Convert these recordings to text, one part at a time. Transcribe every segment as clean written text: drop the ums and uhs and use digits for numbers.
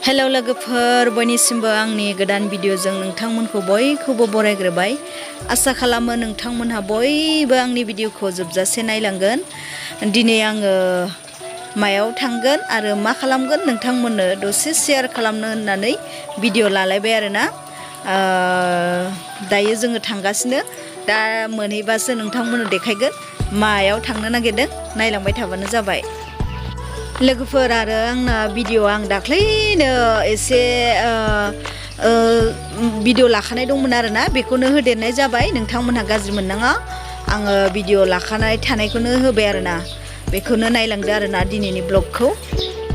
Hello लोगोफोर बयनिसिमबो आंनि गोदान भिडिअजों नोंथांमोनखौ बयखौबो बरायग्रोबाय। आसा खालामो नोंथांमोनहा बयबो आंनि भिडिअखौ जोबजासे नायलांगोन। दिनै आङो मायाव थांगोन आरो मा खालामगोन नोंथांमोननो दसे शेयार खालामनो होननानै भिडिअ लालायबाय आरोना। दायो जोङो थांगासिनो, दा मोनहैबासो नोंथांमोननो देखायगोन मायाव थांनो नागिरदों। नायलांबाय थाबानो जाबाय लोगोफोर। आरो आंना भिडिअ आं दाख्लैनो एसे भिडिअ लाखानाय दंमोन आरोना, बेखौनो होदेरनाय जाबाय। नोंथांमोनहा गाज्रि मोननाङा, आङो भिडिअ लाखानाय थानायखौनो होबाय आरोना। बेखौनो नायलांदो आरोना दिनैनि ब्लगखौ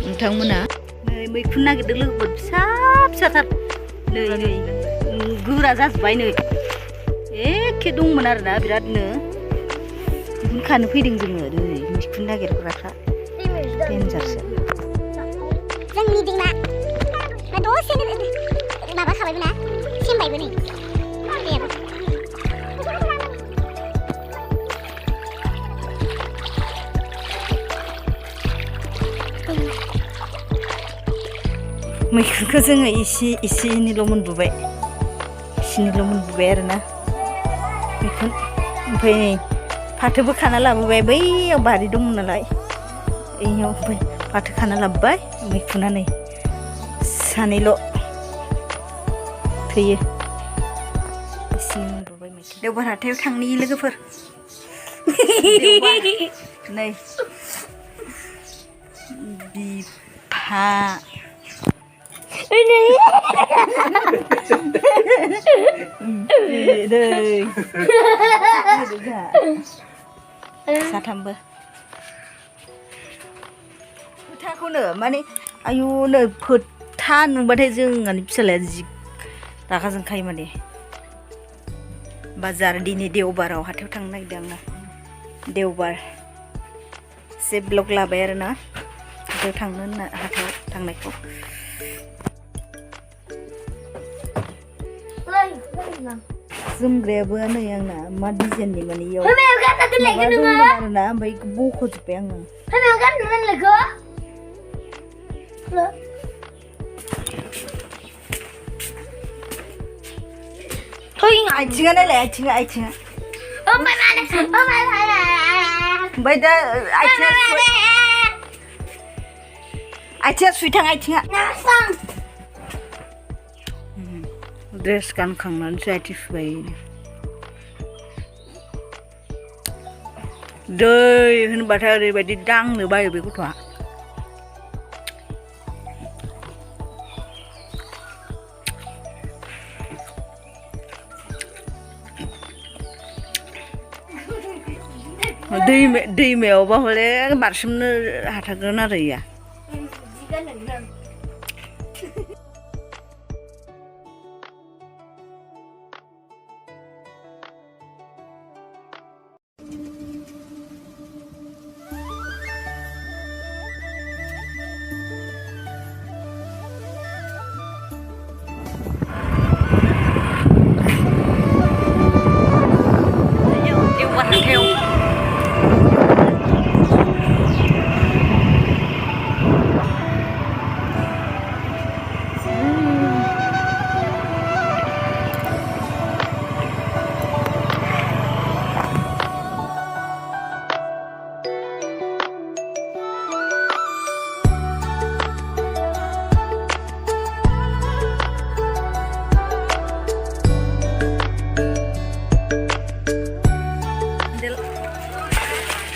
नोंथांमोना। नै मैखुन नागिरदों लोगोफोर, फिसा फिसाथार, नै नै गोरा जाजोब्बाय। नै एखे दंमोन आरोना बिरादनो, मैखुन खानो फैदों जोङो। नै मैखुन नागिरग्राफ्रा डेन्जारसो। जोंनि दैमा दसेनो माबाखाबायबो ना, सेमबायबो नै दैयाबो। मैखुनखौ जोङो एसेनिल' मोनबोबाय, एसेनिल' मोनबोबाय आरोना मैखुन। ओमफ्राय नै फाथोबो खाना लाबोबाय, बैयाव बारि दंमोन नालाय बैयाव। ओमफ्राय फाथो खाना लाबोबाय, मैखुना नै सानैल' थैयो। एसे मोनबोबाय मैखुन। देवबार हाथायाव थांनि लोगोफोर। नै बिफा साथामबो फोथाखौनो माने आयु नै फोथा नुबाथाय जोंहानि फिसालाया जि रागा जोंखायो माने। बाजार दिनै देवबाराव हाथायाव थांनो नागिरदों आङो। देवबार एसे ब्लग लाबाय आरोना हाथायाव थांनो होनना, हाथायाव थांनायखौ। जोमग्रायाबो नै आंना मा डिजाइननि, माने इयाव माबा दंमोन आरोना, ओमफ्राय बख'जोब्बाय आङो। आथिङा नायलाय, आथिङा ओमफ्राय दा आथिङा सुइथां, आथिङा ड्रेस गानखांनानैसो आथिं सुबाय। दै होनबाथाय ओरैबायदि दांनो बायो बे गथ'आ। दैमायावबा हले बारसोमनो हाथारगोन आरो इया।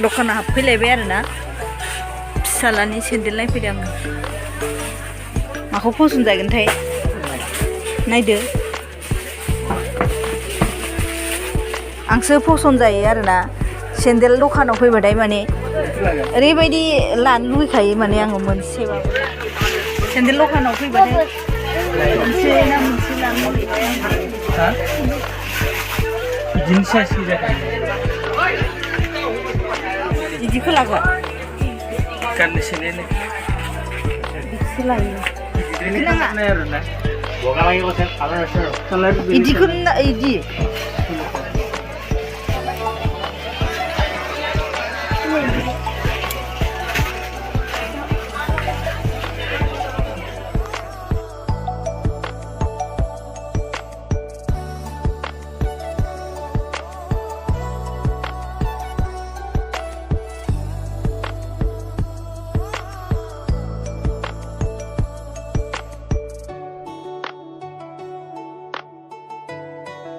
दखानाव हाबफैलायबाय आरोना, फिसालानि सेन्देल नायफैदों आङो। माखौ फसन जागोनथाय नायदो। आंसो फसन जायो आरोना सेन्देल दखानाव फैबाथाय, माने ओरैबायदि लानो लुबैखायो माने आङो मोनसेबाबो। सेन्देल दखानाव फैबाथाय मोनसे ना मोनसे लानो लुबैखायो। बिदिखौ लागोन गाननोसै ने, बिदिसो लायो। बिदिखौ इदि